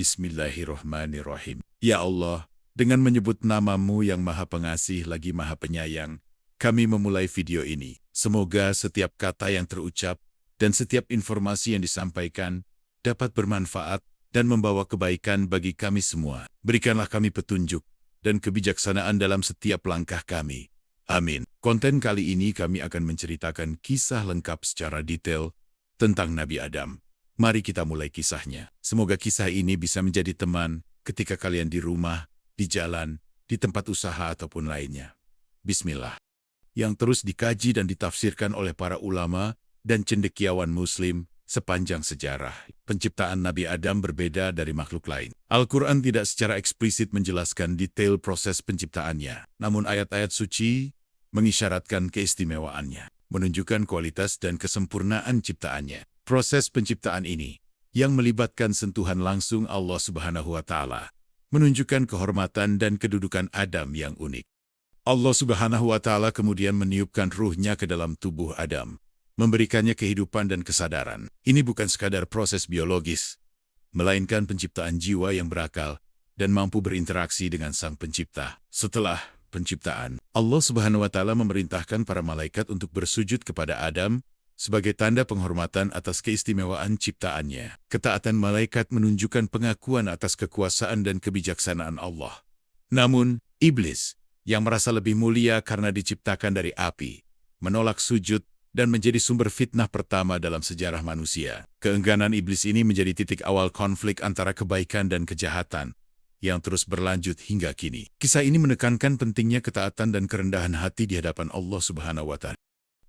Bismillahirrahmanirrahim. Ya Allah, dengan menyebut nama-Mu yang Maha Pengasih lagi Maha Penyayang, kami memulai video ini. Semoga setiap kata yang terucap dan setiap informasi yang disampaikan dapat bermanfaat dan membawa kebaikan bagi kami semua. Berikanlah kami petunjuk dan kebijaksanaan dalam setiap langkah kami. Amin. Konten kali ini kami akan menceritakan kisah lengkap secara detail tentang Nabi Adam. Mari kita mulai kisahnya. Semoga kisah ini bisa menjadi teman ketika kalian di rumah, di jalan, di tempat usaha ataupun lainnya. Bismillah. Yang terus dikaji dan ditafsirkan oleh para ulama dan cendekiawan muslim sepanjang sejarah. Penciptaan Nabi Adam berbeda dari makhluk lain. Al-Quran tidak secara eksplisit menjelaskan detail proses penciptaannya. Namun ayat-ayat suci mengisyaratkan keistimewaannya, menunjukkan kualitas dan kesempurnaan ciptaannya. Proses penciptaan ini, yang melibatkan sentuhan langsung Allah Subhanahu wa Ta'ala, menunjukkan kehormatan dan kedudukan Adam yang unik. Allah Subhanahu wa Ta'ala kemudian meniupkan ruhnya ke dalam tubuh Adam, memberikannya kehidupan dan kesadaran. Ini bukan sekadar proses biologis, melainkan penciptaan jiwa yang berakal dan mampu berinteraksi dengan Sang Pencipta. Setelah penciptaan, Allah Subhanahu wa Ta'ala memerintahkan para malaikat untuk bersujud kepada Adam sebagai tanda penghormatan atas keistimewaan ciptaannya. Ketaatan malaikat menunjukkan pengakuan atas kekuasaan dan kebijaksanaan Allah. Namun, iblis, yang merasa lebih mulia karena diciptakan dari api, menolak sujud dan menjadi sumber fitnah pertama dalam sejarah manusia. Keengganan iblis ini menjadi titik awal konflik antara kebaikan dan kejahatan, yang terus berlanjut hingga kini. Kisah ini menekankan pentingnya ketaatan dan kerendahan hati di hadapan Allah Subhanahu wa Ta'ala.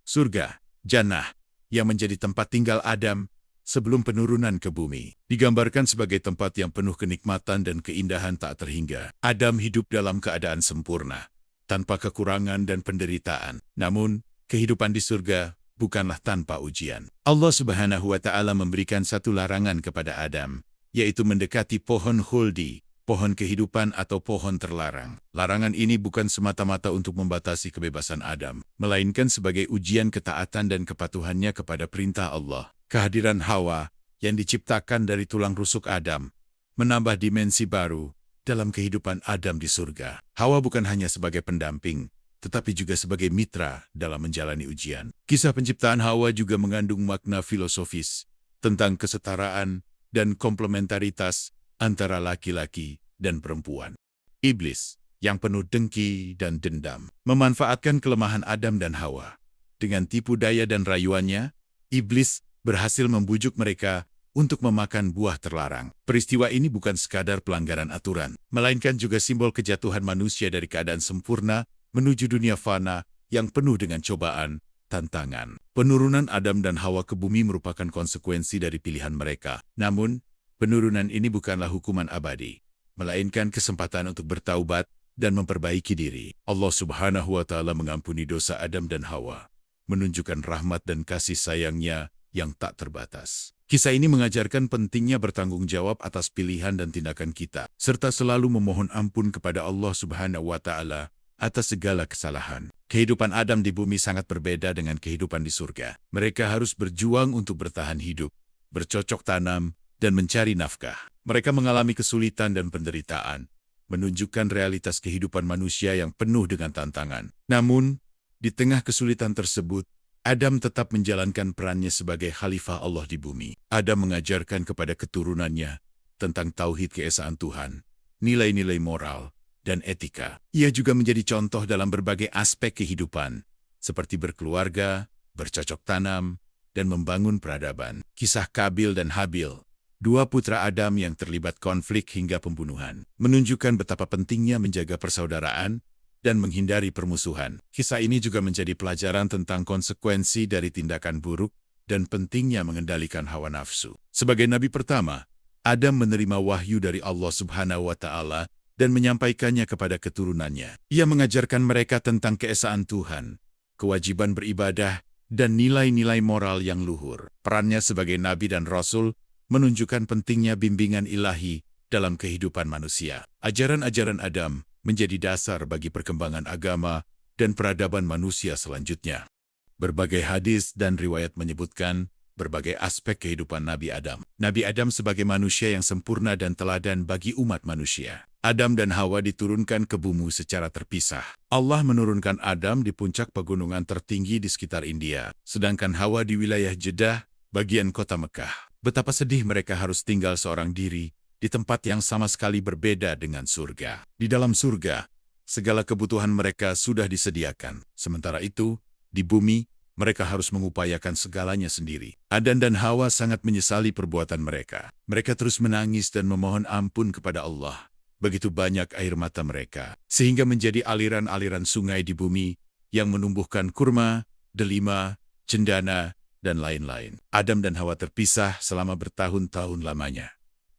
Surga, Jannah, yang menjadi tempat tinggal Adam sebelum penurunan ke bumi, digambarkan sebagai tempat yang penuh kenikmatan dan keindahan tak terhingga. Adam hidup dalam keadaan sempurna, tanpa kekurangan dan penderitaan. Namun, kehidupan di surga bukanlah tanpa ujian. Allah Subhanahu wa Ta'ala memberikan satu larangan kepada Adam, yaitu mendekati pohon khuldi, pohon kehidupan atau pohon terlarang. Larangan ini bukan semata-mata untuk membatasi kebebasan Adam, melainkan sebagai ujian ketaatan dan kepatuhannya kepada perintah Allah. Kehadiran Hawa, yang diciptakan dari tulang rusuk Adam, menambah dimensi baru dalam kehidupan Adam di surga. Hawa bukan hanya sebagai pendamping, tetapi juga sebagai mitra dalam menjalani ujian. Kisah penciptaan Hawa juga mengandung makna filosofis tentang kesetaraan dan komplementaritas antara laki-laki dan perempuan. Iblis, yang penuh dengki dan dendam, memanfaatkan kelemahan Adam dan Hawa. Dengan tipu daya dan rayuannya, iblis berhasil membujuk mereka untuk memakan buah terlarang. Peristiwa ini bukan sekadar pelanggaran aturan, melainkan juga simbol kejatuhan manusia dari keadaan sempurna menuju dunia fana yang penuh dengan cobaan, tantangan. Penurunan Adam dan Hawa ke bumi merupakan konsekuensi dari pilihan mereka. Namun, penurunan ini bukanlah hukuman abadi, melainkan kesempatan untuk bertaubat dan memperbaiki diri. Allah Subhanahu wa Ta'ala mengampuni dosa Adam dan Hawa, menunjukkan rahmat dan kasih sayangnya yang tak terbatas. Kisah ini mengajarkan pentingnya bertanggung jawab atas pilihan dan tindakan kita, serta selalu memohon ampun kepada Allah Subhanahu wa Ta'ala atas segala kesalahan. Kehidupan Adam di bumi sangat berbeda dengan kehidupan di surga. Mereka harus berjuang untuk bertahan hidup, bercocok tanam, dan mencari nafkah. Mereka mengalami kesulitan dan penderitaan, menunjukkan realitas kehidupan manusia yang penuh dengan tantangan. Namun, di tengah kesulitan tersebut, Adam tetap menjalankan perannya sebagai khalifah Allah di bumi. Adam mengajarkan kepada keturunannya tentang tauhid keesaan Tuhan, nilai-nilai moral, dan etika. Ia juga menjadi contoh dalam berbagai aspek kehidupan, seperti berkeluarga, bercocok tanam, dan membangun peradaban. Kisah Kabil dan Habil, dua putra Adam yang terlibat konflik hingga pembunuhan, menunjukkan betapa pentingnya menjaga persaudaraan dan menghindari permusuhan. Kisah ini juga menjadi pelajaran tentang konsekuensi dari tindakan buruk dan pentingnya mengendalikan hawa nafsu. Sebagai nabi pertama, Adam menerima wahyu dari Allah Subhanahu wa Ta'ala dan menyampaikannya kepada keturunannya. Ia mengajarkan mereka tentang keesaan Tuhan, kewajiban beribadah, dan nilai-nilai moral yang luhur. Perannya sebagai nabi dan rasul menunjukkan pentingnya bimbingan ilahi dalam kehidupan manusia. Ajaran-ajaran Adam menjadi dasar bagi perkembangan agama dan peradaban manusia selanjutnya. Berbagai hadis dan riwayat menyebutkan berbagai aspek kehidupan Nabi Adam. Nabi Adam sebagai manusia yang sempurna dan teladan bagi umat manusia. Adam dan Hawa diturunkan ke bumi secara terpisah. Allah menurunkan Adam di puncak pegunungan tertinggi di sekitar India, sedangkan Hawa di wilayah Jeddah, bagian kota Mekah. Betapa sedih mereka harus tinggal seorang diri di tempat yang sama sekali berbeda dengan surga. Di dalam surga, segala kebutuhan mereka sudah disediakan. Sementara itu, di bumi, mereka harus mengupayakan segalanya sendiri. Adam dan Hawa sangat menyesali perbuatan mereka. Mereka terus menangis dan memohon ampun kepada Allah. Begitu banyak air mata mereka, sehingga menjadi aliran-aliran sungai di bumi yang menumbuhkan kurma, delima, cendana, dan lain-lain. Adam dan Hawa terpisah selama bertahun-tahun lamanya.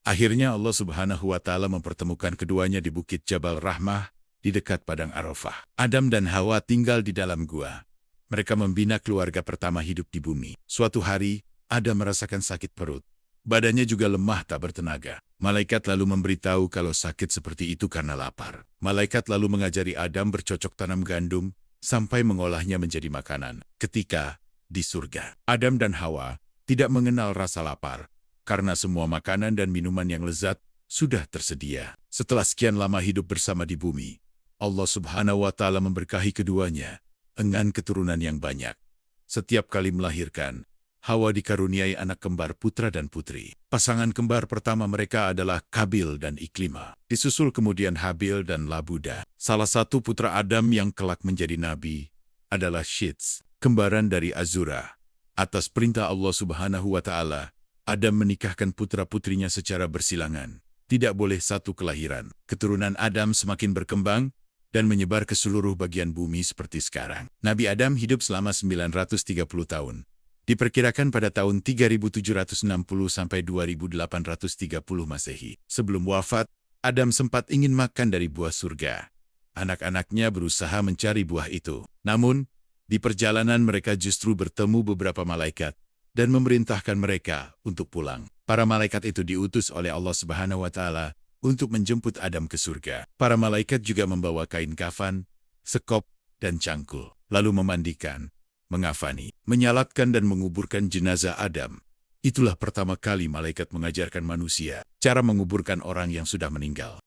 Akhirnya Allah Subhanahu wa Ta'ala mempertemukan keduanya di Bukit Jabal Rahmah di dekat Padang Arafah. Adam dan Hawa tinggal di dalam gua. Mereka membina keluarga pertama hidup di bumi. Suatu hari, Adam merasakan sakit perut. Badannya juga lemah tak bertenaga. Malaikat lalu memberitahu kalau sakit seperti itu karena lapar. Malaikat lalu mengajari Adam bercocok tanam gandum sampai mengolahnya menjadi makanan. Ketika di surga, Adam dan Hawa tidak mengenal rasa lapar, karena semua makanan dan minuman yang lezat sudah tersedia. Setelah sekian lama hidup bersama di bumi, Allah Subhanahu wa Ta'ala memberkahi keduanya dengan keturunan yang banyak. Setiap kali melahirkan, Hawa dikaruniai anak kembar putra dan putri. Pasangan kembar pertama mereka adalah Kabil dan Iklima. Disusul kemudian Habil dan Labuda. Salah satu putra Adam yang kelak menjadi nabi adalah Shits, kembaran dari Azura. Atas perintah Allah Subhanahu wa Ta'ala, Adam menikahkan putra-putrinya secara bersilangan. Tidak boleh satu kelahiran. Keturunan Adam semakin berkembang dan menyebar ke seluruh bagian bumi seperti sekarang. Nabi Adam hidup selama 930 tahun. Diperkirakan pada tahun 3760 sampai 2830 Masehi. Sebelum wafat, Adam sempat ingin makan dari buah surga. Anak-anaknya berusaha mencari buah itu. Namun, di perjalanan mereka justru bertemu beberapa malaikat dan memerintahkan mereka untuk pulang. Para malaikat itu diutus oleh Allah Subhanahu wa Ta'ala untuk menjemput Adam ke surga. Para malaikat juga membawa kain kafan, sekop, dan cangkul, lalu memandikan, mengafani, menyalatkan dan menguburkan jenazah Adam. Itulah pertama kali malaikat mengajarkan manusia cara menguburkan orang yang sudah meninggal.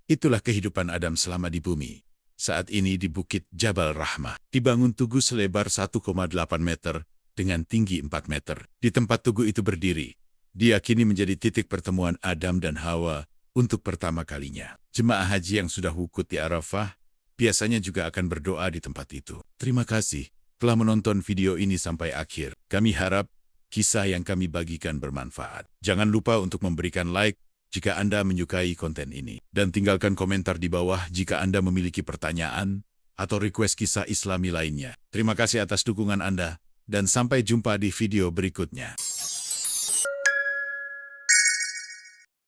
Itulah kehidupan Adam selama di bumi. Saat ini di Bukit Jabal Rahmah, dibangun tugu selebar 1,8 meter, dengan tinggi 4 meter. Di tempat tugu itu berdiri, diyakini menjadi titik pertemuan Adam dan Hawa untuk pertama kalinya. Jemaah haji yang sudah wukuf di Arafah biasanya juga akan berdoa di tempat itu. Terima kasih telah menonton video ini sampai akhir. Kami harap kisah yang kami bagikan bermanfaat. Jangan lupa untuk memberikan like jika Anda menyukai konten ini. Dan tinggalkan komentar di bawah jika Anda memiliki pertanyaan atau request kisah Islami lainnya. Terima kasih atas dukungan Anda. Dan sampai jumpa di video berikutnya.